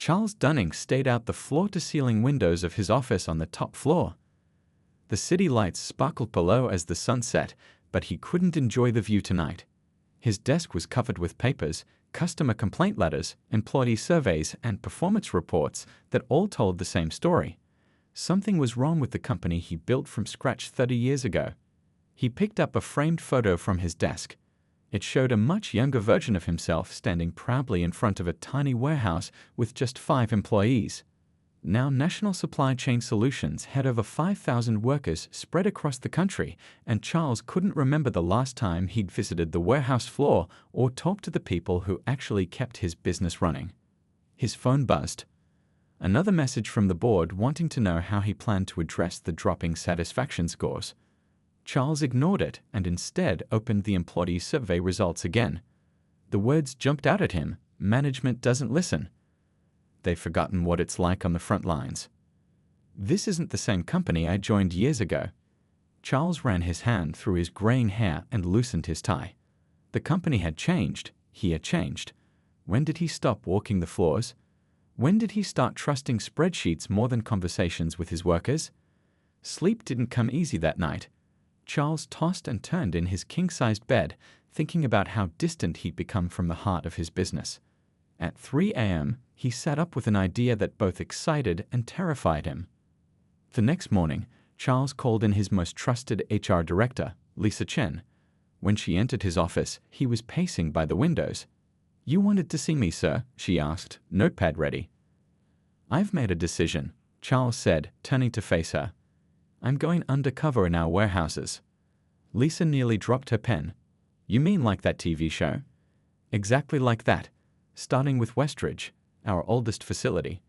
Charles Dunning stayed out the floor-to-ceiling windows of his office on the top floor. The city lights sparkled below as the sun set, but he couldn't enjoy the view tonight. His desk was covered with papers, customer complaint letters, employee surveys, and performance reports that all told the same story. Something was wrong with the company he built from scratch 30 years ago. He picked up a framed photo from his desk. It showed a much younger version of himself standing proudly in front of a tiny warehouse with just 5 employees. Now National Supply Chain Solutions had over 5,000 workers spread across the country, and Charles couldn't remember the last time he'd visited the warehouse floor or talked to the people who actually kept his business running. His phone buzzed. Another message from the board wanting to know how he planned to address the dropping satisfaction scores. Charles ignored it and instead opened the employee survey results again. The words jumped out at him: "Management doesn't listen. They've forgotten what it's like on the front lines. This isn't the same company I joined years ago." Charles ran his hand through his graying hair and loosened his tie. The company had changed. He had changed. When did he stop walking the floors? When did he start trusting spreadsheets more than conversations with his workers? Sleep didn't come easy that night. Charles tossed and turned in his king-sized bed, thinking about how distant he'd become from the heart of his business. At 3 a.m., he sat up with an idea that both excited and terrified him. The next morning, Charles called in his most trusted HR director, Lisa Chen. When she entered his office, he was pacing by the windows. "You wanted to see me, sir?" she asked, notepad ready. "I've made a decision," Charles said, turning to face her. "I'm going undercover in our warehouses." Lisa nearly dropped her pen. "You mean like that TV show?" "Exactly like that. Starting with Westridge, our oldest facility."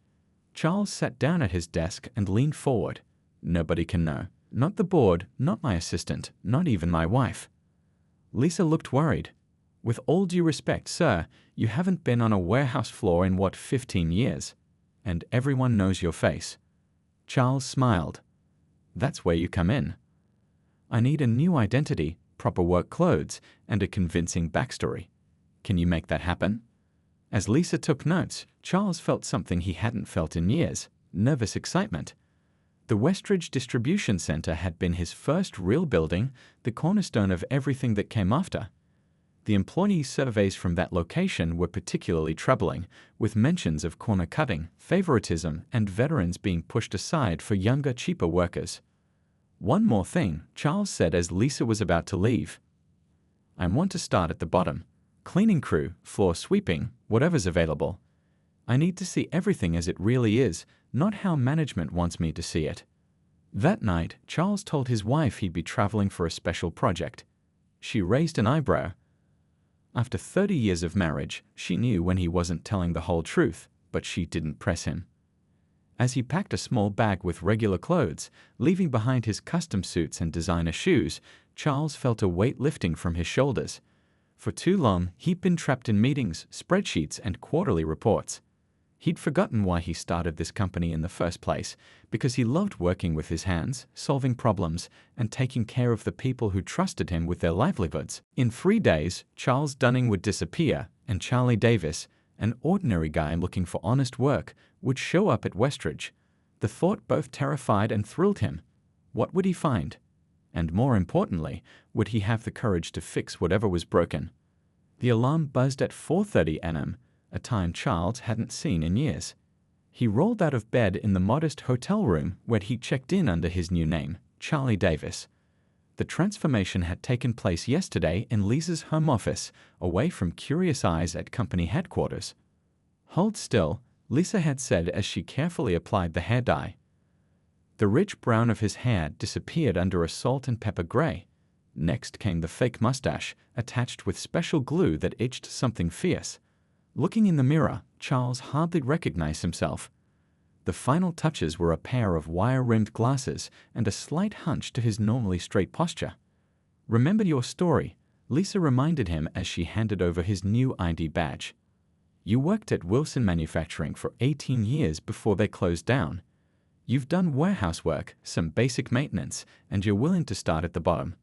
Charles sat down at his desk and leaned forward. "Nobody can know. Not the board, not my assistant, not even my wife." Lisa looked worried. "With all due respect, sir, you haven't been on a warehouse floor in 15 years? And everyone knows your face." Charles smiled. "That's where you come in. I need a new identity, proper work clothes, and a convincing backstory. Can you make that happen?" As Lisa took notes, Charles felt something he hadn't felt in years: nervous excitement. The Westridge Distribution Center had been his first real building, the cornerstone of everything that came after. The employee surveys from that location were particularly troubling, with mentions of corner cutting, favoritism, and veterans being pushed aside for younger, cheaper workers. "One more thing," Charles said as Lisa was about to leave. "I want to start at the bottom. Cleaning crew, floor sweeping, whatever's available. I need to see everything as it really is, not how management wants me to see it." That night, Charles told his wife he'd be traveling for a special project. She raised an eyebrow. After 30 years of marriage, she knew when he wasn't telling the whole truth, but she didn't press him. As he packed a small bag with regular clothes, leaving behind his custom suits and designer shoes, Charles felt a weight lifting from his shoulders. For too long, he'd been trapped in meetings, spreadsheets, and quarterly reports. He'd forgotten why he started this company in the first place, because he loved working with his hands, solving problems, and taking care of the people who trusted him with their livelihoods. In 3 days, Charles Dunning would disappear, and Charlie Davis, an ordinary guy looking for honest work, would show up at Westridge. The thought both terrified and thrilled him. What would he find? And more importantly, would he have the courage to fix whatever was broken? The alarm buzzed at 4:30 a.m., a time Charles hadn't seen in years. He rolled out of bed in the modest hotel room where he checked in under his new name, Charlie Davis. The transformation had taken place yesterday in Lisa's home office, away from curious eyes at company headquarters. "Hold still," Lisa had said as she carefully applied the hair dye. The rich brown of his hair disappeared under a salt and pepper gray. Next came the fake mustache, attached with special glue that itched something fierce. Looking in the mirror, Charles hardly recognized himself. The final touches were a pair of wire-rimmed glasses and a slight hunch to his normally straight posture. "Remember your story," Lisa reminded him as she handed over his new ID badge. "You worked at Wilson Manufacturing for 18 years before they closed down. You've done warehouse work, some basic maintenance, and you're willing to start at the bottom."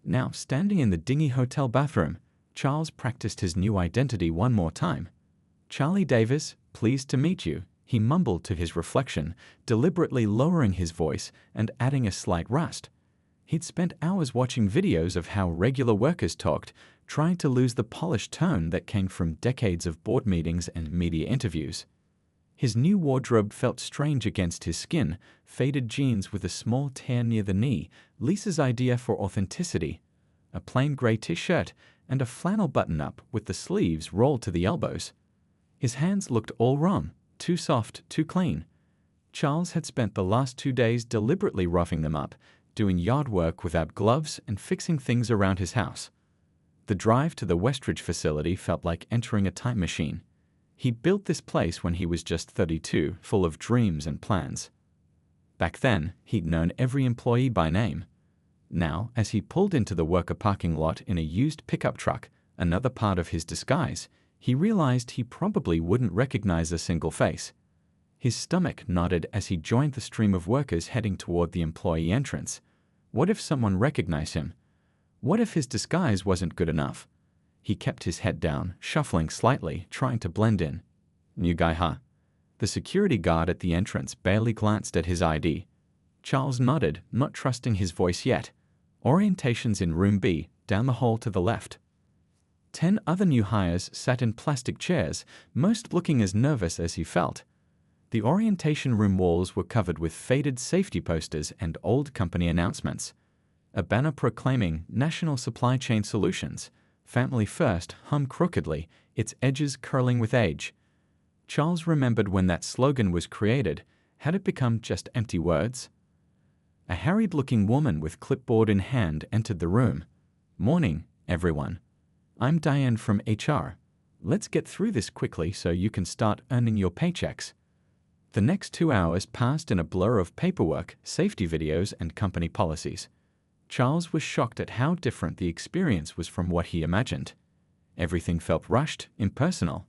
Now, standing in the dingy hotel bathroom, Charles practiced his new identity one more time. Charlie Davis, Pleased to meet you, he mumbled to his reflection, deliberately lowering his voice and adding a slight rust. He'd spent hours watching videos of how regular workers talked, trying to lose the polished tone that came from decades of board meetings and media interviews. His new wardrobe felt strange against his skin, faded jeans with a small tear near the knee, Lisa's idea for authenticity, a plain gray t-shirt, and a flannel button-up with the sleeves rolled to the elbows. His hands looked all wrong, too soft, too clean. Charles had spent the last 2 days deliberately roughing them up, doing yard work without gloves and fixing things around his house. The drive to the Westridge facility felt like entering a time machine. He built this place when he was just 32, full of dreams and plans. Back then, he'd known every employee by name. Now, as he pulled into the worker parking lot in a used pickup truck, another part of his disguise, he realized he probably wouldn't recognize a single face. His stomach nodded as he joined the stream of workers heading toward the employee entrance. What if someone recognized him? What if his disguise wasn't good enough? He kept his head down, shuffling slightly, trying to blend in. New guy, huh? The security guard at the entrance barely glanced at his ID. Charles nodded, not trusting his voice yet. Orientation's in room B, down the hall to the left. 10 other new hires sat in plastic chairs, most looking as nervous as he felt. The orientation room walls were covered with faded safety posters and old company announcements. A banner proclaiming National Supply Chain Solutions, Family First, hung crookedly, its edges curling with age. Charles remembered when that slogan was created. Had it become just empty words? A harried-looking woman with clipboard in hand entered the room. "Morning, everyone. I'm Diane from HR. Let's get through this quickly so you can start earning your paychecks." The next 2 hours passed in a blur of paperwork, safety videos, and company policies. Charles was shocked at how different the experience was from what he imagined. Everything felt rushed, impersonal.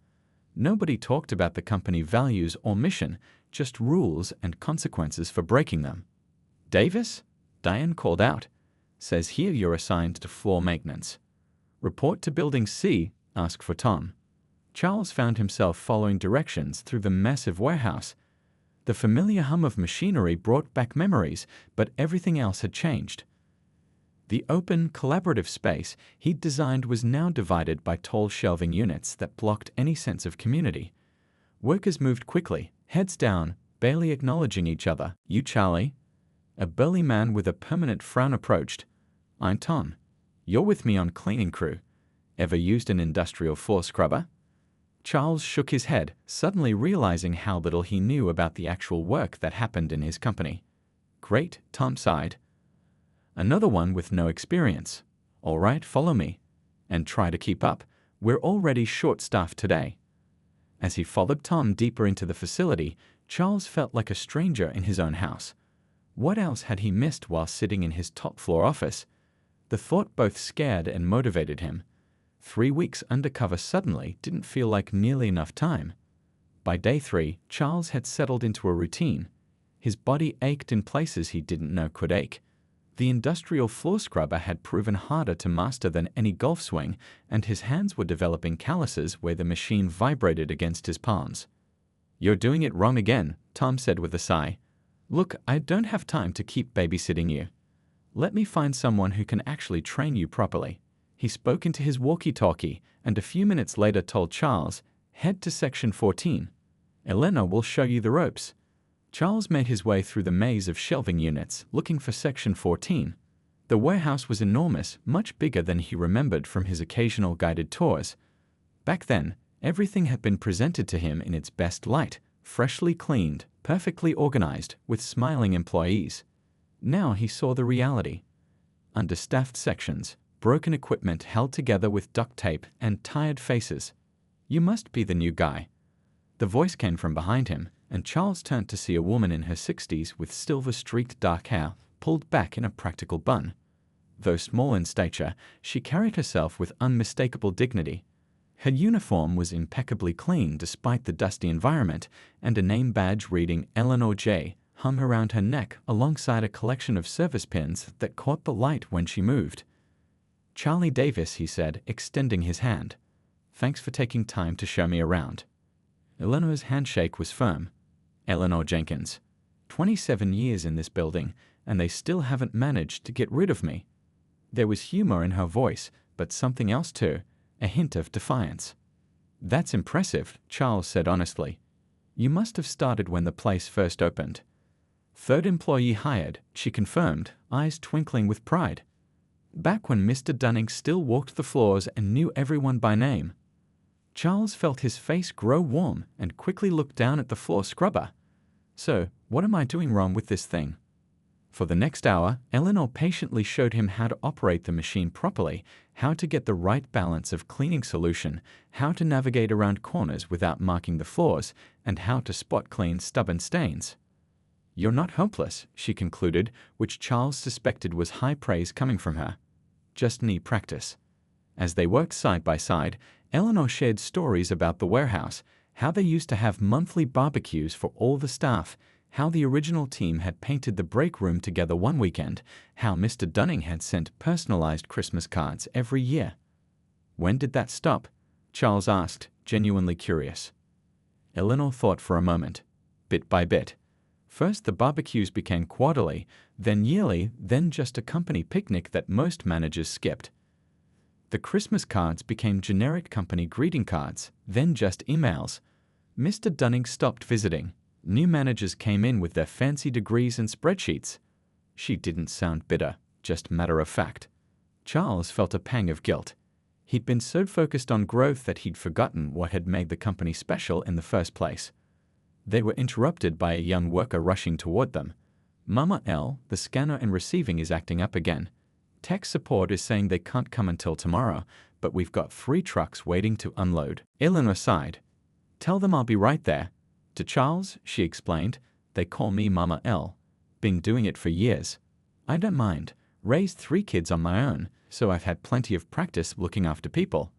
Nobody talked about the company values or mission, just rules and consequences for breaking them. "Davis?" Diane called out. "Says here you're assigned to floor maintenance. Report to Building C, ask for Tom." Charles found himself following directions through the massive warehouse. The familiar hum of machinery brought back memories, but everything else had changed. The open, collaborative space he'd designed was now divided by tall shelving units that blocked any sense of community. Workers moved quickly, heads down, barely acknowledging each other. "You, Charlie?" A burly man with a permanent frown approached. "I'm Tom. You're with me on cleaning crew. Ever used an industrial floor scrubber?" Charles shook his head, suddenly realizing how little he knew about the actual work that happened in his company. "Great," Tom sighed. Another one with no experience. "All right, follow me. And try to keep up. We're already short-staffed today." As he followed Tom deeper into the facility, Charles felt like a stranger in his own house. What else had he missed while sitting in his top-floor office? The thought both scared and motivated him. 3 weeks undercover suddenly didn't feel like nearly enough time. By day 3, Charles had settled into a routine. His body ached in places he didn't know could ache. The industrial floor scrubber had proven harder to master than any golf swing, and his hands were developing calluses where the machine vibrated against his palms. "You're doing it wrong again," Tom said with a sigh. "Look, I don't have time to keep babysitting you. Let me find someone who can actually train you properly." He spoke into his walkie-talkie and a few minutes later told Charles, "Head to Section 14. Elena will show you the ropes." Charles made his way through the maze of shelving units, looking for Section 14. The warehouse was enormous, much bigger than he remembered from his occasional guided tours. Back then, everything had been presented to him in its best light, freshly cleaned, perfectly organized, with smiling employees. Now he saw the reality. Understaffed sections, broken equipment held together with duct tape, and tired faces. "You must be the new guy." The voice came from behind him, and Charles turned to see a woman in her 60s with silver-streaked dark hair, pulled back in a practical bun. Though small in stature, she carried herself with unmistakable dignity. Her uniform was impeccably clean despite the dusty environment, and a name badge reading Eleanor J. hung around her neck alongside a collection of service pins that caught the light when she moved. "Charlie Davis," he said, extending his hand. "Thanks for taking time to show me around." Eleanor's handshake was firm. Eleanor Jenkins. 27 years in this building, and they still haven't managed to get rid of me. There was humor in her voice, but something else too, a hint of defiance. That's impressive, Charles said honestly. You must have started when the place first opened. Third employee hired, she confirmed, eyes twinkling with pride. Back when Mr. Dunning still walked the floors and knew everyone by name. Charles felt his face grow warm and quickly looked down at the floor scrubber. So, what am I doing wrong with this thing? For the next hour, Eleanor patiently showed him how to operate the machine properly, how to get the right balance of cleaning solution, how to navigate around corners without marking the floors, and how to spot clean stubborn stains. You're not hopeless, she concluded, which Charles suspected was high praise coming from her. Just need practice. As they worked side by side, Eleanor shared stories about the warehouse, how they used to have monthly barbecues for all the staff, how the original team had painted the break room together one weekend, how Mr. Dunning had sent personalized Christmas cards every year. When did that stop? Charles asked, genuinely curious. Eleanor thought for a moment. Bit by bit. First the barbecues became quarterly, then yearly, then just a company picnic that most managers skipped. The Christmas cards became generic company greeting cards, then just emails. Mr. Dunning stopped visiting. New managers came in with their fancy degrees and spreadsheets. She didn't sound bitter, just matter of fact. Charles felt a pang of guilt. He'd been so focused on growth that he'd forgotten what had made the company special in the first place. They were interrupted by a young worker rushing toward them. Mama L, the scanner and receiving is acting up again. Tech support is saying they can't come until tomorrow, but we've got 3 trucks waiting to unload. Eleanor sighed. Tell them I'll be right there. To Charles, she explained, they call me Mama L. Been doing it for years. I don't mind. Raised 3 kids on my own, so I've had plenty of practice looking after people.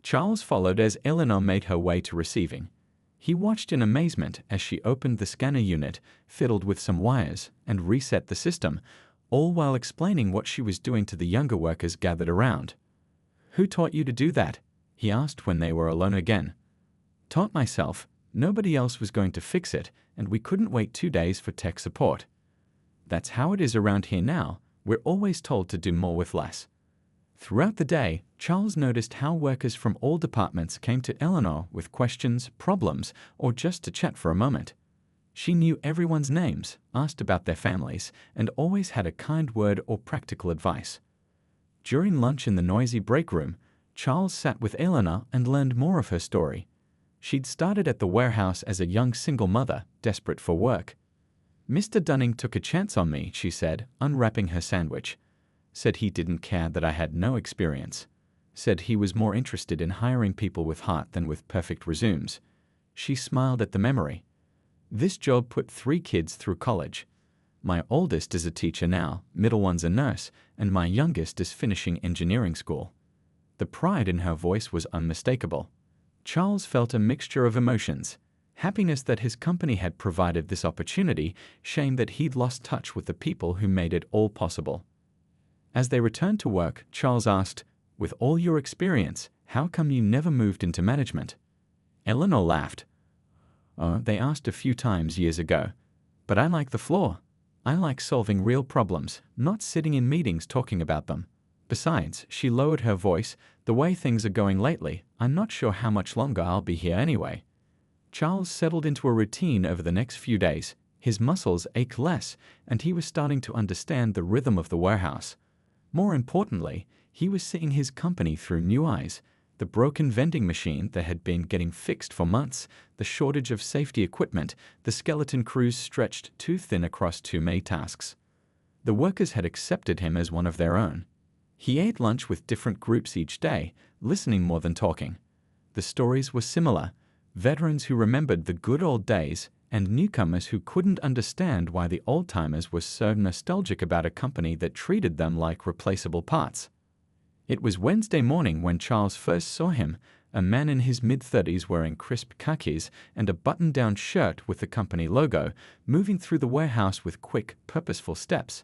Charles followed as Eleanor made her way to receiving. He watched in amazement as she opened the scanner unit, fiddled with some wires, and reset the system, all while explaining what she was doing to the younger workers gathered around. Who taught you to do that? He asked when they were alone again. Taught myself. Nobody else was going to fix it, and we couldn't wait 2 days for tech support. That's how it is around here now. We're always told to do more with less. Throughout the day, Charles noticed how workers from all departments came to Eleanor with questions, problems, or just to chat for a moment. She knew everyone's names, asked about their families, and always had a kind word or practical advice. During lunch in the noisy break room, Charles sat with Eleanor and learned more of her story. She'd started at the warehouse as a young single mother, desperate for work. Mr. Dunning took a chance on me, she said, unwrapping her sandwich. Said he didn't care that I had no experience. Said he was more interested in hiring people with heart than with perfect resumes. She smiled at the memory. This job put 3 kids through college. My oldest is a teacher now, middle one's a nurse, and my youngest is finishing engineering school. The pride in her voice was unmistakable. Charles felt a mixture of emotions. Happiness that his company had provided this opportunity, shame that he'd lost touch with the people who made it all possible. As they returned to work, Charles asked, with all your experience, how come you never moved into management? Eleanor laughed. Oh, they asked a few times years ago. But I like the floor. I like solving real problems, not sitting in meetings talking about them. Besides, she lowered her voice, the way things are going lately, I'm not sure how much longer I'll be here anyway. Charles settled into a routine over the next few days. His muscles ached less, and he was starting to understand the rhythm of the warehouse. More importantly, he was seeing his company through new eyes. The broken vending machine that had been getting fixed for months, the shortage of safety equipment, the skeleton crews stretched too thin across too many tasks. The workers had accepted him as one of their own. He ate lunch with different groups each day, listening more than talking. The stories were similar. Veterans who remembered the good old days, and newcomers who couldn't understand why the old-timers were so nostalgic about a company that treated them like replaceable parts. It was Wednesday morning when Charles first saw him, a man in his mid-30s wearing crisp khakis and a button-down shirt with the company logo, moving through the warehouse with quick, purposeful steps.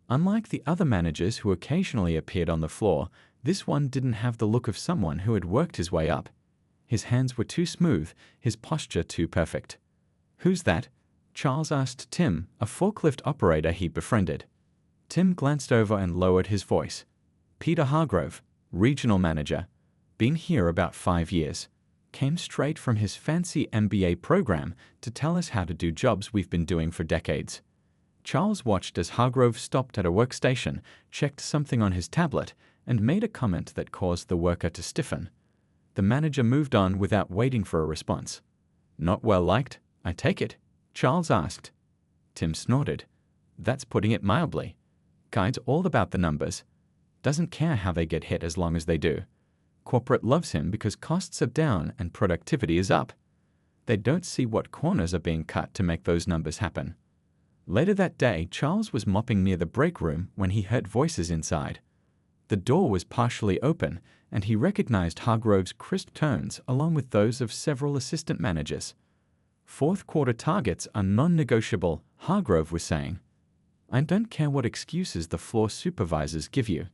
Unlike the other managers who occasionally appeared on the floor, this one didn't have the look of someone who had worked his way up. His hands were too smooth, his posture too perfect. "Who's that?" Charles asked Tim, a forklift operator he befriended. Tim glanced over and lowered his voice. "Peter Hargrove, regional manager. Been here about 5 years. Came straight from his fancy MBA program to tell us how to do jobs we've been doing for decades." Charles watched as Hargrove stopped at a workstation, checked something on his tablet, and made a comment that caused the worker to stiffen. The manager moved on without waiting for a response. "Not well liked, I take it?" Charles asked. Tim snorted. "That's putting it mildly. Guy's all about the numbers. Doesn't care how they get hit as long as they do. Corporate loves him because costs are down and productivity is up. They don't see what corners are being cut to make those numbers happen." Later that day, Charles was mopping near the break room when he heard voices inside. The door was partially open, and he recognized Hargrove's crisp tones along with those of several assistant managers. "Fourth quarter targets are non-negotiable," Hargrove was saying. "I don't care what excuses the floor supervisors give you.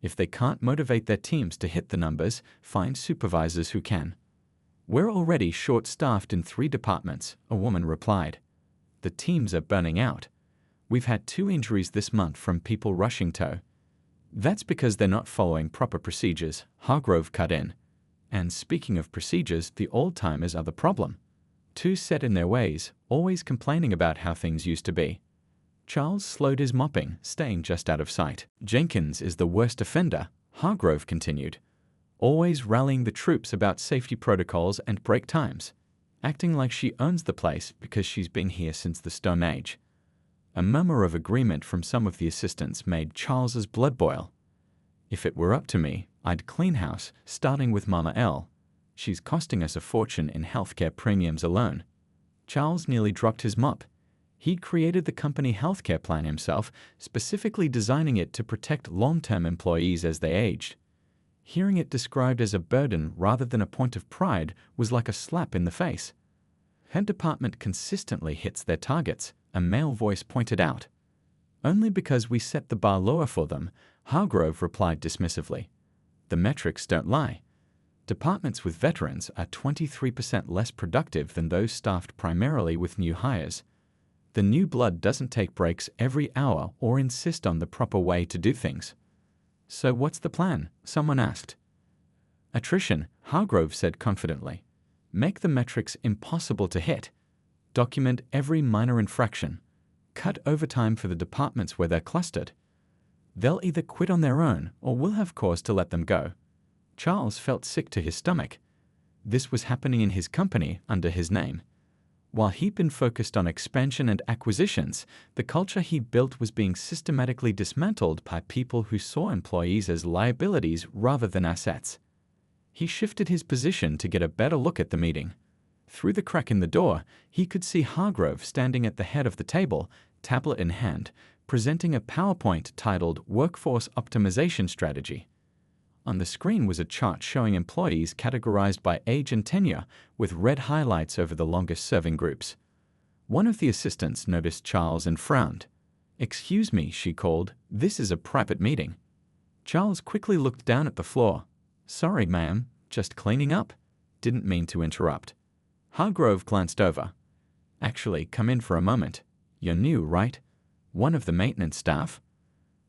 If they can't motivate their teams to hit the numbers, find supervisors who can." "We're already short-staffed in 3 departments," a woman replied. "The teams are burning out. We've had 2 injuries this month from people rushing tow." "That's because they're not following proper procedures," Hargrove cut in. "And speaking of procedures, the old-timers are the problem. Too set in their ways, always complaining about how things used to be." Charles slowed his mopping, staying just out of sight. "Jenkins is the worst offender," Hargrove continued. "Always rallying the troops about safety protocols and break times, acting like she owns the place because she's been here since the Stone Age." A murmur of agreement from some of the assistants made Charles's blood boil. "If it were up to me, I'd clean house, starting with Mama L. She's costing us a fortune in healthcare premiums alone." Charles nearly dropped his mop. He'd created the company healthcare plan himself, specifically designing it to protect long-term employees as they aged. Hearing it described as a burden rather than a point of pride was like a slap in the face. "Her department consistently hits their targets," a male voice pointed out. "Only because we set the bar lower for them," Hargrove replied dismissively. "The metrics don't lie. Departments with veterans are 23% less productive than those staffed primarily with new hires. The new blood doesn't take breaks every hour or insist on the proper way to do things." "So what's the plan?" someone asked. "Attrition," Hargrove said confidently. "Make the metrics impossible to hit. Document every minor infraction. Cut overtime for the departments where they're clustered. They'll either quit on their own or we'll have cause to let them go." Charles felt sick to his stomach. This was happening in his company under his name. While he'd been focused on expansion and acquisitions, the culture he built was being systematically dismantled by people who saw employees as liabilities rather than assets. He shifted his position to get a better look at the meeting. Through the crack in the door, he could see Hargrove standing at the head of the table, tablet in hand, presenting a PowerPoint titled Workforce Optimization Strategy. On the screen was a chart showing employees categorized by age and tenure, with red highlights over the longest-serving groups. One of the assistants noticed Charles and frowned. "Excuse me," she called, "this is a private meeting." Charles quickly looked down at the floor. "Sorry, ma'am, just cleaning up. Didn't mean to interrupt." Hargrove glanced over. "Actually, come in for a moment. You're new, right? One of the maintenance staff?"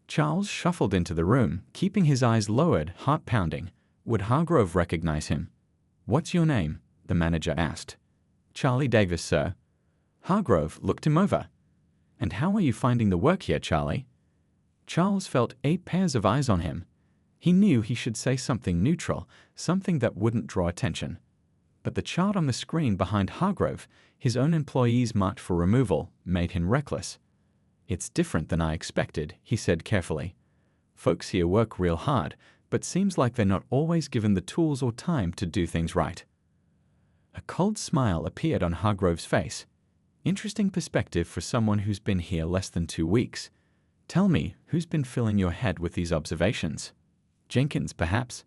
Charles shuffled into the room, keeping his eyes lowered, heart pounding. Would Hargrove recognize him? "What's your name?" the manager asked. "Charlie Davis, sir." Hargrove looked him over. "And how are you finding the work here, Charlie?" Charles felt 8 pairs of eyes on him. He knew he should say something neutral, something that wouldn't draw attention. But the chart on the screen behind Hargrove, his own employees marked for removal, made him reckless. "It's different than I expected," he said carefully. "Folks here work real hard, but seems like they're not always given the tools or time to do things right." A cold smile appeared on Hargrove's face. "Interesting perspective for someone who's been here less than 2 weeks. Tell me, who's been filling your head with these observations? Jenkins, perhaps?"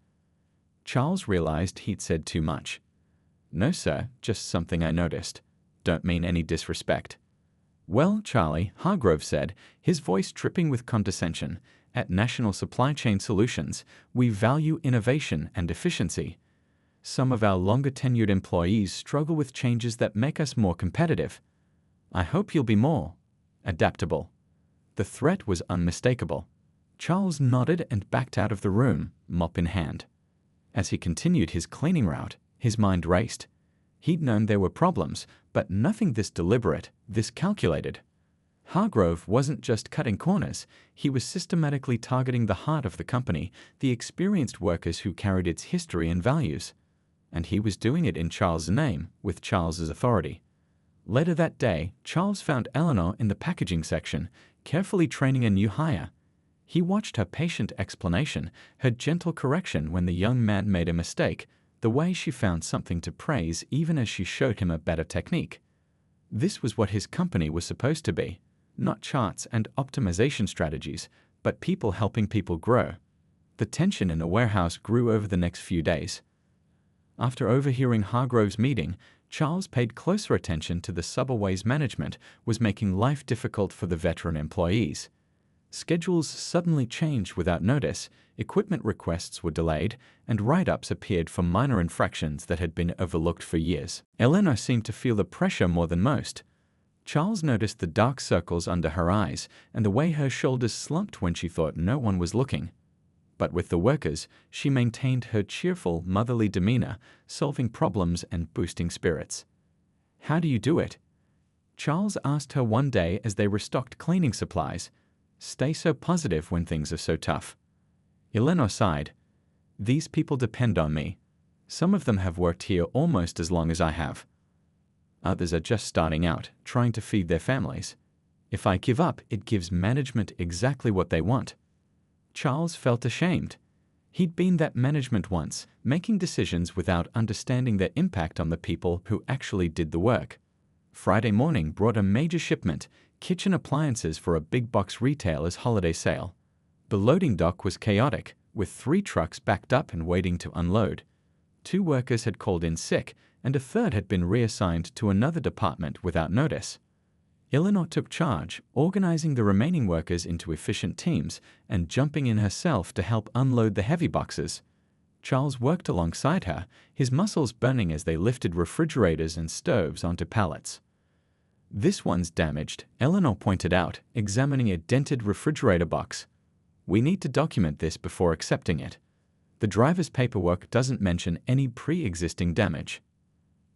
Charles realized he'd said too much. "No, sir, just something I noticed. Don't mean any disrespect." "Well, Charlie," Hargrove said, his voice dripping with condescension, "at National Supply Chain Solutions, we value innovation and efficiency. Some of our longer-tenured employees struggle with changes that make us more competitive. I hope you'll be more adaptable." The threat was unmistakable. Charles nodded and backed out of the room, mop in hand. As he continued his cleaning route, his mind raced. He'd known there were problems, but nothing this deliberate, this calculated. Hargrove wasn't just cutting corners, he was systematically targeting the heart of the company, the experienced workers who carried its history and values. And he was doing it in Charles' name, with Charles's authority. Later that day, Charles found Eleanor in the packaging section, carefully training a new hire. He watched her patient explanation, her gentle correction when the young man made a mistake, the way she found something to praise even as she showed him a better technique. This was what his company was supposed to be, not charts and optimization strategies, but people helping people grow. The tension in the warehouse grew over the next few days. After overhearing Hargrove's meeting, Charles paid closer attention to the subway's management was making life difficult for the veteran employees. Schedules suddenly changed without notice, equipment requests were delayed, and write-ups appeared for minor infractions that had been overlooked for years. Eleanor seemed to feel the pressure more than most. Charles noticed the dark circles under her eyes and the way her shoulders slumped when she thought no one was looking. But with the workers, she maintained her cheerful, motherly demeanor, solving problems and boosting spirits. "How do you do it?" Charles asked her one day as they restocked cleaning supplies. "Stay so positive when things are so tough." Eleanor sighed. "These people depend on me. Some of them have worked here almost as long as I have. Others are just starting out, trying to feed their families. If I give up, it gives management exactly what they want." Charles felt ashamed. He'd been that management once, making decisions without understanding their impact on the people who actually did the work. Friday morning brought a major shipment, kitchen appliances for a big box retailer's holiday sale. The loading dock was chaotic, with 3 trucks backed up and waiting to unload. 2 workers had called in sick, and a third had been reassigned to another department without notice. Eleanor took charge, organizing the remaining workers into efficient teams and jumping in herself to help unload the heavy boxes. Charles worked alongside her, his muscles burning as they lifted refrigerators and stoves onto pallets. "This one's damaged," Eleanor pointed out, examining a dented refrigerator box. "We need to document this before accepting it. The driver's paperwork doesn't mention any pre-existing damage."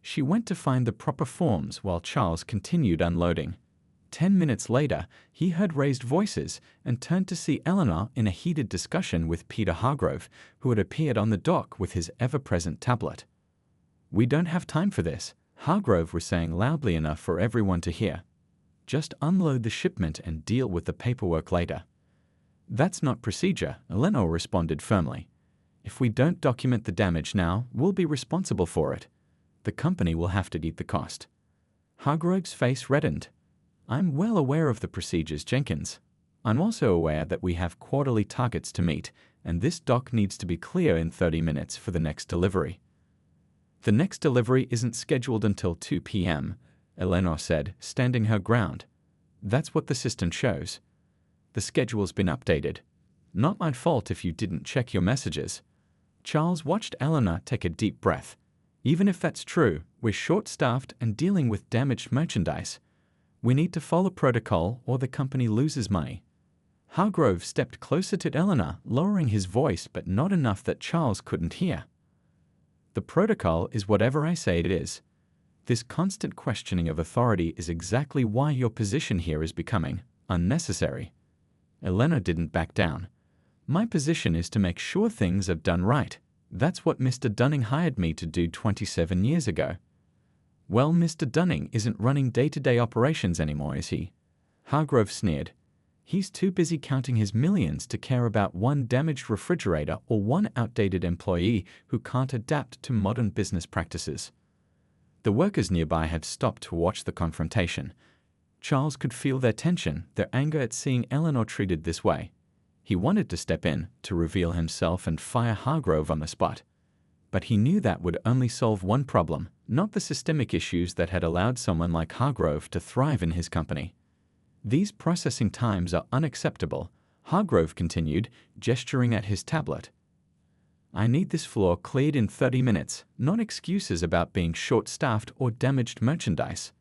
She went to find the proper forms while Charles continued unloading. 10 minutes later, he heard raised voices and turned to see Eleanor in a heated discussion with Peter Hargrove, who had appeared on the dock with his ever-present tablet. "We don't have time for this," Hargrove was saying loudly enough for everyone to hear. "Just unload the shipment and deal with the paperwork later." "That's not procedure," Eleanor responded firmly. "If we don't document the damage now, we'll be responsible for it. The company will have to eat the cost." Hargrove's face reddened. "I'm well aware of the procedures, Jenkins. I'm also aware that we have quarterly targets to meet, and this dock needs to be clear in 30 minutes for the next delivery." "The next delivery isn't scheduled until 2 p.m., Eleanor said, standing her ground. "That's what the system shows. The schedule's been updated. Not my fault if you didn't check your messages." Charles watched Eleanor take a deep breath. "Even if that's true, we're short-staffed and dealing with damaged merchandise. We need to follow protocol or the company loses money." Hargrove stepped closer to Eleanor, lowering his voice but not enough that Charles couldn't hear. "The protocol is whatever I say it is. This constant questioning of authority is exactly why your position here is becoming unnecessary." Eleanor didn't back down. "My position is to make sure things are done right. That's what Mr. Dunning hired me to do 27 years ago." "Well, Mr. Dunning isn't running day-to-day operations anymore, is he?" Hargrove sneered. "He's too busy counting his millions to care about one damaged refrigerator or one outdated employee who can't adapt to modern business practices." The workers nearby had stopped to watch the confrontation. Charles could feel their tension, their anger at seeing Eleanor treated this way. He wanted to step in, to reveal himself and fire Hargrove on the spot. But he knew that would only solve one problem, not the systemic issues that had allowed someone like Hargrove to thrive in his company. "These processing times are unacceptable," Hargrove continued, gesturing at his tablet. I need this floor cleared in 30 minutes, not excuses about being short-staffed or damaged merchandise.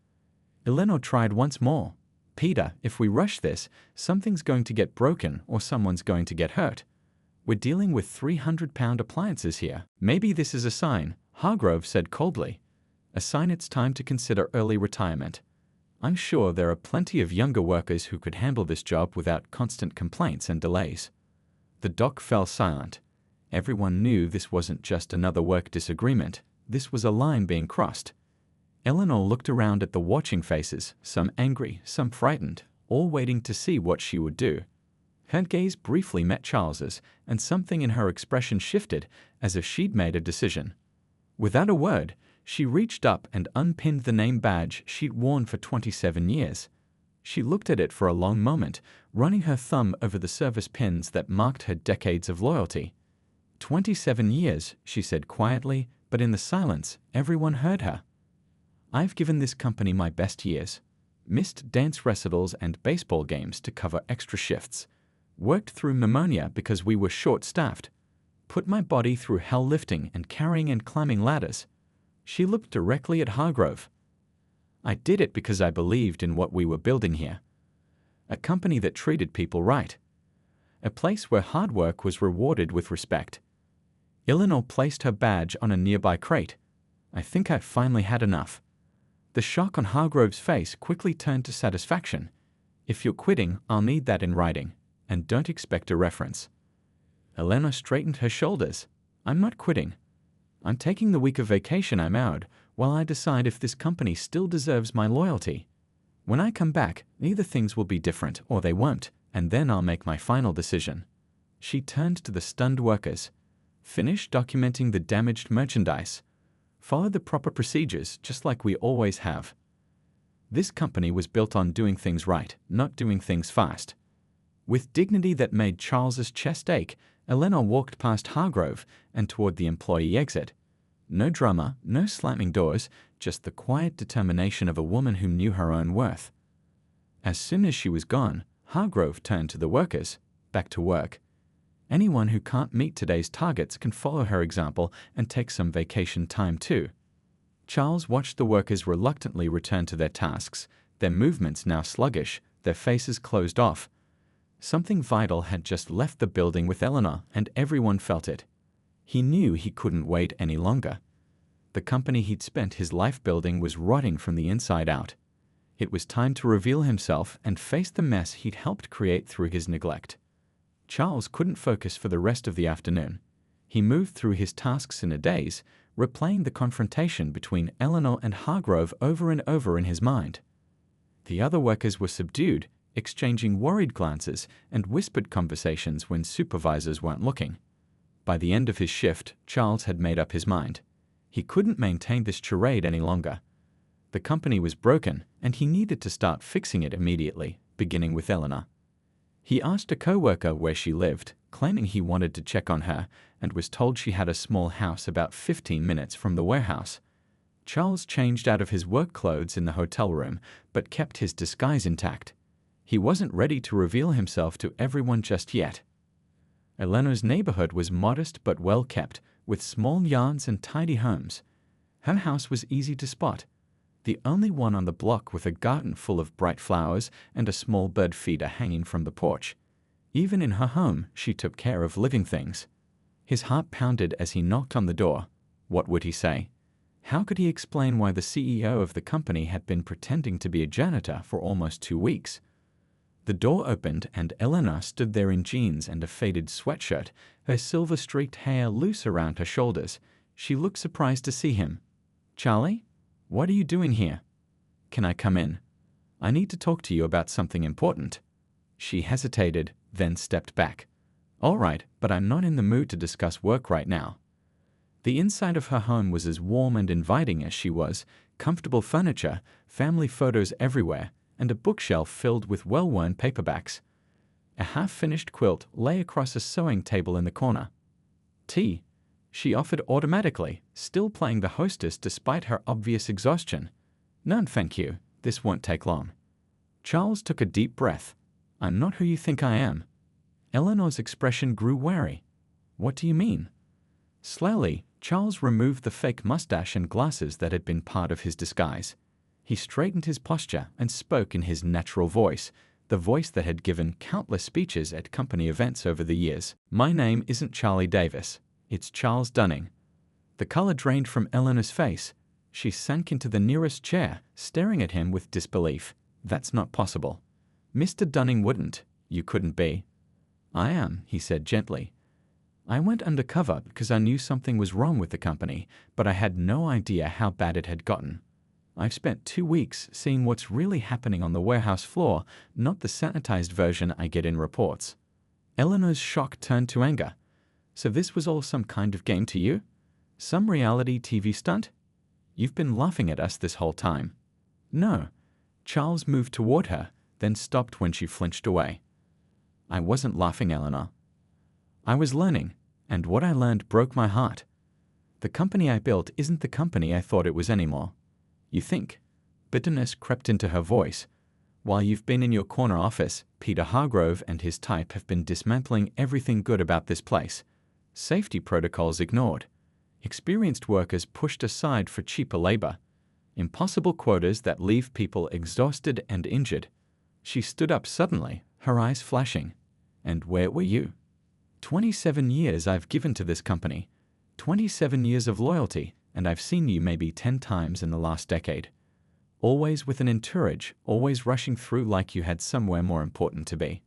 Eleanor tried once more. Peter, if we rush this, something's going to get broken or someone's going to get hurt. We're dealing with 300-pound appliances here. Maybe this is a sign, Hargrove said coldly. A sign it's time to consider early retirement. I'm sure there are plenty of younger workers who could handle this job without constant complaints and delays. The doc fell silent. Everyone knew this wasn't just another work disagreement. This was a line being crossed. Eleanor looked around at the watching faces, some angry, some frightened, all waiting to see what she would do. Her gaze briefly met Charles's, and something in her expression shifted, as if she'd made a decision. Without a word, she reached up and unpinned the name badge she'd worn for 27 years. She looked at it for a long moment, running her thumb over the service pins that marked her decades of loyalty. 27 years, she said quietly, but in the silence, everyone heard her. I've given this company my best years. Missed dance recitals and baseball games to cover extra shifts. Worked through pneumonia because we were short-staffed. Put my body through hell lifting and carrying and climbing ladders. She looked directly at Hargrove. I did it because I believed in what we were building here. A company that treated people right. A place where hard work was rewarded with respect. Eleanor placed her badge on a nearby crate. I think I've finally had enough. The shock on Hargrove's face quickly turned to satisfaction. If you're quitting, I'll need that in writing, and don't expect a reference. Eleanor straightened her shoulders. I'm not quitting. I'm taking the week of vacation I'm owed, while I decide if this company still deserves my loyalty. When I come back, either things will be different or they won't, and then I'll make my final decision. She turned to the stunned workers. Finish documenting the damaged merchandise. Follow the proper procedures, just like we always have. This company was built on doing things right, not doing things fast. With dignity that made Charles's chest ache, Eleanor walked past Hargrove and toward the employee exit. No drama, no slamming doors, just the quiet determination of a woman who knew her own worth. As soon as she was gone, Hargrove turned to the workers. Back to work. Anyone who can't meet today's targets can follow her example and take some vacation time too. Charles watched the workers reluctantly return to their tasks, their movements now sluggish, their faces closed off. Something vital had just left the building with Eleanor, and everyone felt it. He knew he couldn't wait any longer. The company he'd spent his life building was rotting from the inside out. It was time to reveal himself and face the mess he'd helped create through his neglect. Charles couldn't focus for the rest of the afternoon. He moved through his tasks in a daze, replaying the confrontation between Eleanor and Hargrove over and over in his mind. The other workers were subdued, exchanging worried glances and whispered conversations when supervisors weren't looking. By the end of his shift, Charles had made up his mind. He couldn't maintain this charade any longer. The company was broken, and he needed to start fixing it immediately, beginning with Eleanor. He asked a co-worker where she lived, claiming he wanted to check on her, and was told she had a small house about 15 minutes from the warehouse. Charles changed out of his work clothes in the hotel room, but kept his disguise intact. He wasn't ready to reveal himself to everyone just yet. Eleanor's neighborhood was modest but well kept, with small yards and tidy homes. Her house was easy to spot. The only one on the block with a garden full of bright flowers and a small bird feeder hanging from the porch. Even in her home, she took care of living things. His heart pounded as he knocked on the door. What would he say? How could he explain why the CEO of the company had been pretending to be a janitor for almost 2 weeks? The door opened and Eleanor stood there in jeans and a faded sweatshirt, her silver-streaked hair loose around her shoulders. She looked surprised to see him. "Charlie? What are you doing here?" "Can I come in? I need to talk to you about something important." She hesitated, then stepped back. "All right, but I'm not in the mood to discuss work right now." The inside of her home was as warm and inviting as she was, comfortable furniture, family photos everywhere, and a bookshelf filled with well-worn paperbacks. A half-finished quilt lay across a sewing table in the corner. "Tea?" she offered automatically, still playing the hostess despite her obvious exhaustion. "None, thank you. This won't take long." Charles took a deep breath. "I'm not who you think I am." Eleanor's expression grew wary. "What do you mean?" Slowly, Charles removed the fake mustache and glasses that had been part of his disguise. He straightened his posture and spoke in his natural voice, the voice that had given countless speeches at company events over the years. "My name isn't Charlie Davis. It's Charles Dunning." The color drained from Eleanor's face. She sank into the nearest chair, staring at him with disbelief. "That's not possible. Mr. Dunning wouldn't. You couldn't be." "I am," he said gently. "I went undercover because I knew something was wrong with the company, but I had no idea how bad it had gotten. I've spent 2 weeks seeing what's really happening on the warehouse floor, not the sanitized version I get in reports." Eleanor's shock turned to anger. "So this was all some kind of game to you? Some reality TV stunt? You've been laughing at us this whole time." "No." Charles moved toward her, then stopped when she flinched away. "I wasn't laughing, Eleanor. I was learning, and what I learned broke my heart. The company I built isn't the company I thought it was anymore. You think?" Bitterness crept into her voice. "While you've been in your corner office, Peter Hargrove and his type have been dismantling everything good about this place. Safety protocols ignored. Experienced workers pushed aside for cheaper labor. Impossible quotas that leave people exhausted and injured." She stood up suddenly, her eyes flashing. "And where were you? 27 years I've given to this company. 27 years of loyalty, and I've seen you maybe 10 times in the last decade. Always with an entourage, always rushing through like you had somewhere more important to be."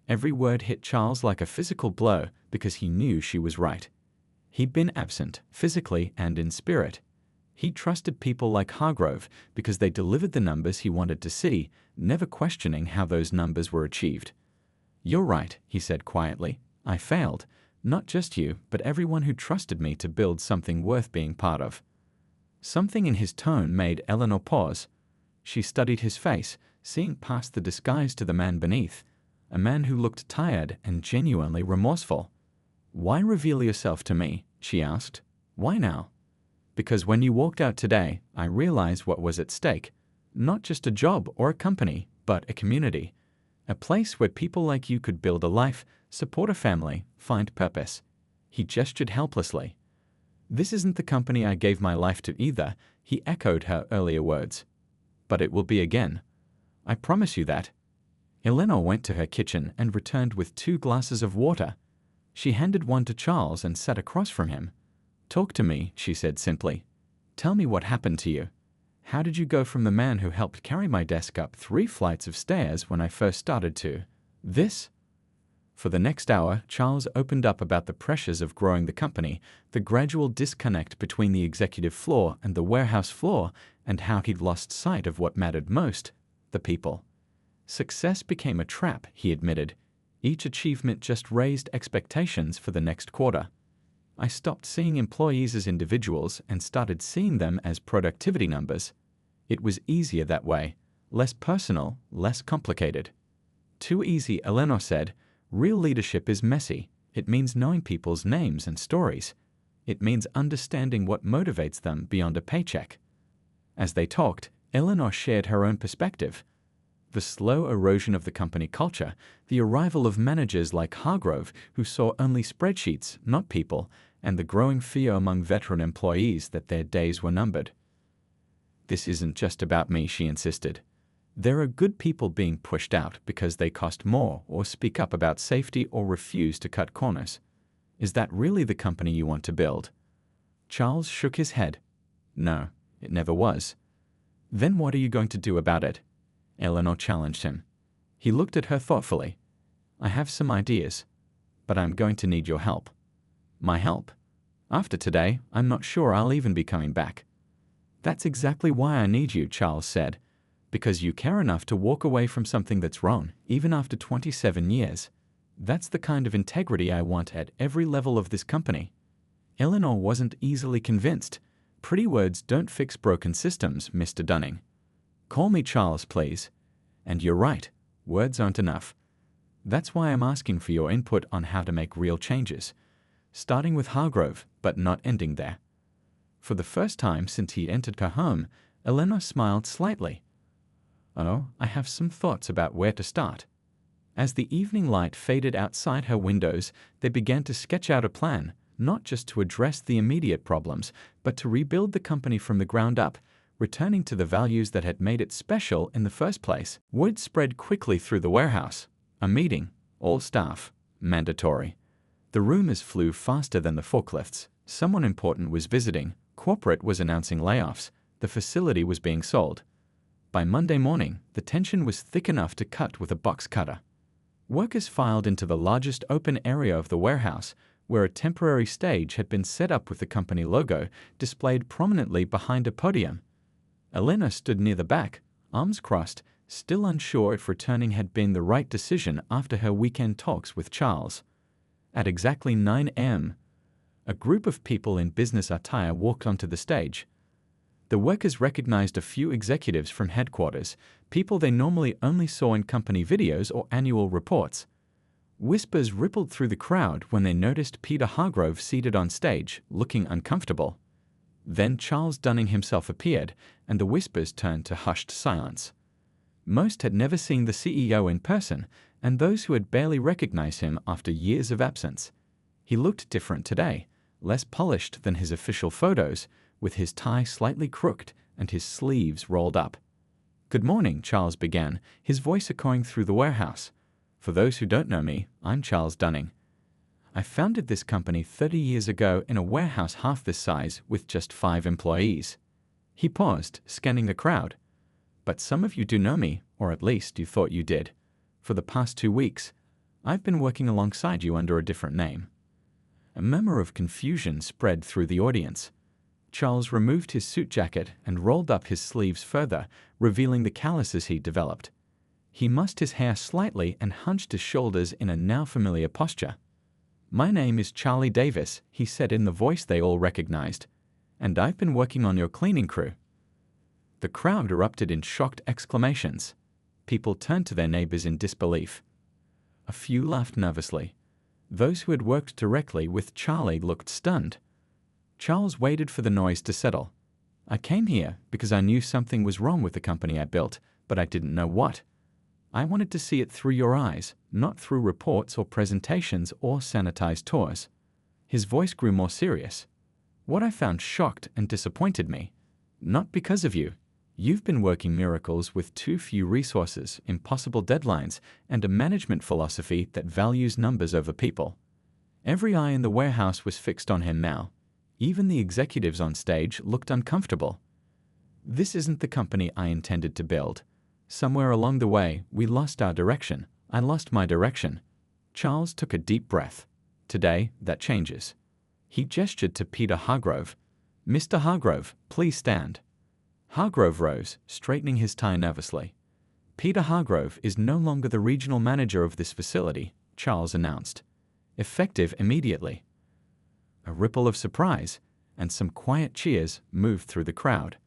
Every word hit Charles like a physical blow because he knew she was right. He'd been absent, physically and in spirit. He trusted people like Hargrove because they delivered the numbers he wanted to see, never questioning how those numbers were achieved. "You're right," he said quietly. "I failed. Not just you, but everyone who trusted me to build something worth being part of." Something in his tone made Eleanor pause. She studied his face, seeing past the disguise to the man beneath, a man who looked tired and genuinely remorseful. "Why reveal yourself to me?" she asked. "Why now?" "Because when you walked out today, I realized what was at stake. Not just a job or a company, but a community. A place where people like you could build a life, support a family, find purpose." He gestured helplessly. "This isn't the company I gave my life to either," he echoed her earlier words. "But it will be again. I promise you that." Eleanor went to her kitchen and returned with 2 glasses of water. She handed one to Charles and sat across from him. "Talk to me," she said simply. "Tell me what happened to you. How did you go from the man who helped carry my desk up 3 flights of stairs when I first started to this?" For the next hour, Charles opened up about the pressures of growing the company, the gradual disconnect between the executive floor and the warehouse floor, and how he'd lost sight of what mattered most, the people. Success became a trap, he admitted. Each achievement just raised expectations for the next quarter. "I stopped seeing employees as individuals and started seeing them as productivity numbers. It was easier that way, less personal, less complicated." "Too easy," Eleanor said. "Real leadership is messy. It means knowing people's names and stories. It means understanding what motivates them beyond a paycheck." As they talked, Eleanor shared her own perspective. The slow erosion of the company culture, the arrival of managers like Hargrove who saw only spreadsheets, not people, and the growing fear among veteran employees that their days were numbered. "This isn't just about me," she insisted. "There are good people being pushed out because they cost more or speak up about safety or refuse to cut corners. Is that really the company you want to build?" Charles shook his head. "No, it never was." "Then what are you going to do about it?" Eleanor challenged him. He looked at her thoughtfully. "I have some ideas, but I'm going to need your help." "My help? After today, I'm not sure I'll even be coming back." "That's exactly why I need you," Charles said. "Because you care enough to walk away from something that's wrong, even after 27 years. That's the kind of integrity I want at every level of this company." Eleanor wasn't easily convinced. Pretty words don't fix broken systems, Mr. Dunning. "Call me Charles, please." "And you're right, words aren't enough. That's why I'm asking for your input on how to make real changes, starting with Hargrove, but not ending there." For the first time since he entered her home, Eleanor smiled slightly. "Oh, I have some thoughts about where to start." As the evening light faded outside her windows, they began to sketch out a plan, not just to address the immediate problems, but to rebuild the company from the ground up, returning to the values that had made it special in the first place. Word spread quickly through the warehouse. A meeting. All staff. Mandatory. The rumors flew faster than the forklifts. Someone important was visiting. Corporate was announcing layoffs. The facility was being sold. By Monday morning, the tension was thick enough to cut with a box cutter. Workers filed into the largest open area of the warehouse, where a temporary stage had been set up with the company logo displayed prominently behind a podium. Elena stood near the back, arms crossed, still unsure if returning had been the right decision after her weekend talks with Charles. At exactly 9 a.m., a group of people in business attire walked onto the stage. The workers recognized a few executives from headquarters, people they normally only saw in company videos or annual reports. Whispers rippled through the crowd when they noticed Peter Hargrove seated on stage, looking uncomfortable. Then Charles Dunning himself appeared, and the whispers turned to hushed silence. Most had never seen the CEO in person, and those who had barely recognized him after years of absence. He looked different today, less polished than his official photos, with his tie slightly crooked and his sleeves rolled up. "Good morning," Charles began, his voice echoing through the warehouse. "For those who don't know me, I'm Charles Dunning. I founded this company 30 years ago in a warehouse half this size with just 5 employees." He paused, scanning the crowd. "But some of you do know me, or at least you thought you did. For the past 2 weeks, I've been working alongside you under a different name." A murmur of confusion spread through the audience. Charles removed his suit jacket and rolled up his sleeves further, revealing the calluses he'd developed. He mussed his hair slightly and hunched his shoulders in a now familiar posture. "My name is Charlie Davis," he said in the voice they all recognized, "and I've been working on your cleaning crew." The crowd erupted in shocked exclamations. People turned to their neighbors in disbelief. A few laughed nervously. Those who had worked directly with Charlie looked stunned. Charles waited for the noise to settle. "I came here because I knew something was wrong with the company I built, but I didn't know what. I wanted to see it through your eyes, not through reports or presentations or sanitized tours." His voice grew more serious. "What I found shocked and disappointed me. Not because of you. You've been working miracles with too few resources, impossible deadlines, and a management philosophy that values numbers over people." Every eye in the warehouse was fixed on him now. Even the executives on stage looked uncomfortable. "This isn't the company I intended to build. Somewhere along the way, we lost our direction. I lost my direction." Charles took a deep breath. "Today, that changes." He gestured to Peter Hargrove. "Mr. Hargrove, please stand." Hargrove rose, straightening his tie nervously. "Peter Hargrove is no longer the regional manager of this facility," Charles announced. "Effective immediately." A ripple of surprise and some quiet cheers moved through the crowd.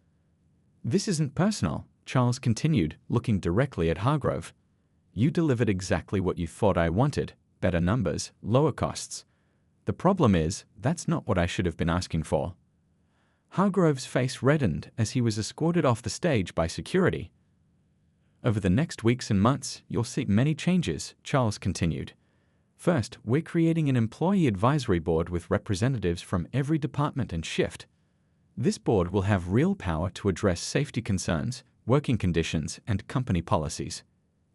"This isn't personal," Charles continued, looking directly at Hargrove. "You delivered exactly what you thought I wanted: better numbers, lower costs. The problem is, that's not what I should have been asking for." Hargrove's face reddened as he was escorted off the stage by security. "Over the next weeks and months, you'll see many changes," Charles continued. "First, we're creating an employee advisory board with representatives from every department and shift. This board will have real power to address safety concerns, working conditions, and company policies."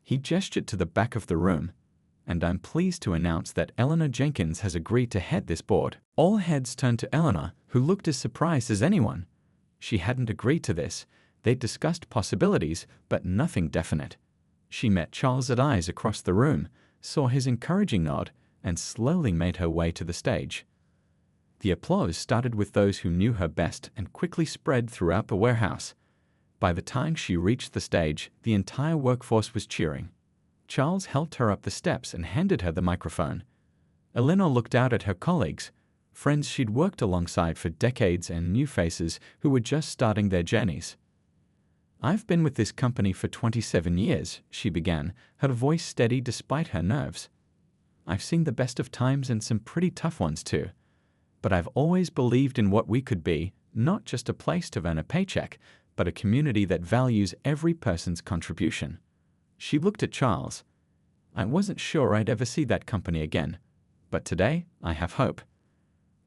He gestured to the back of the room. "And I'm pleased to announce that Eleanor Jenkins has agreed to head this board." All heads turned to Eleanor, who looked as surprised as anyone. She hadn't agreed to this. They'd discussed possibilities, but nothing definite. She met Charles' eyes across the room, saw his encouraging nod, and slowly made her way to the stage. The applause started with those who knew her best and quickly spread throughout the warehouse. By the time she reached the stage, the entire workforce was cheering. Charles helped her up the steps and handed her the microphone. Eleanor looked out at her colleagues, friends she'd worked alongside for decades and new faces who were just starting their journeys. "I've been with this company for 27 years, she began, her voice steady despite her nerves. "I've seen the best of times and some pretty tough ones too. But I've always believed in what we could be, not just a place to earn a paycheck, but a community that values every person's contribution." She looked at Charles. "I wasn't sure I'd ever see that company again, but today I have hope."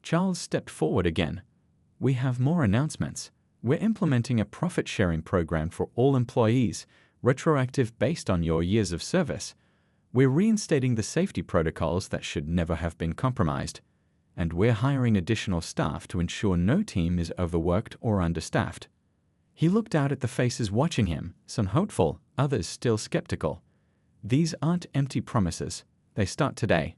Charles stepped forward again. We have more announcements. We're implementing a profit-sharing program for all employees, retroactive based on your years of service. We're reinstating the safety protocols that should never have been compromised. And we're hiring additional staff to ensure no team is overworked or understaffed. He looked out at the faces watching him, some hopeful, others still skeptical. These aren't empty promises. They start today.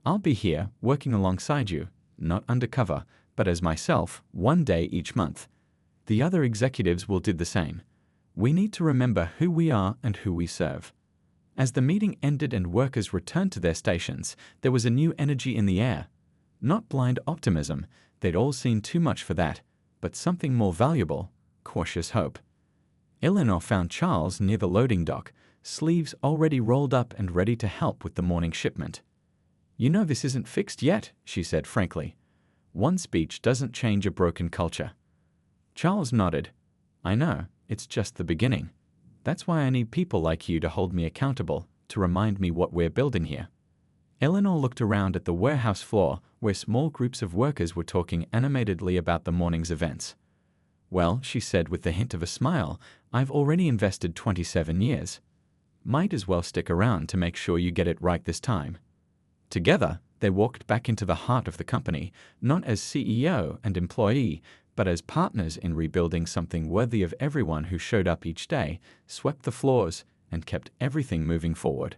I'll be here, working alongside you, not undercover, but as myself, one day each month. The other executives will do the same. We need to remember who we are and who we serve. As the meeting ended and workers returned to their stations, there was a new energy in the air. Not blind optimism, they'd all seen too much for that, but something more valuable, cautious hope. Eleanor found Charles near the loading dock, sleeves already rolled up and ready to help with the morning shipment. You know this isn't fixed yet, she said frankly. One speech doesn't change a broken culture. Charles nodded. I know, it's just the beginning. That's why I need people like you to hold me accountable, to remind me what we're building here. Eleanor looked around at the warehouse floor where small groups of workers were talking animatedly about the morning's events. Well, she said with the hint of a smile, I've already invested 27 years. Might as well stick around to make sure you get it right this time. Together, they walked back into the heart of the company, not as CEO and employee, but as partners in rebuilding something worthy of everyone who showed up each day, swept the floors, and kept everything moving forward.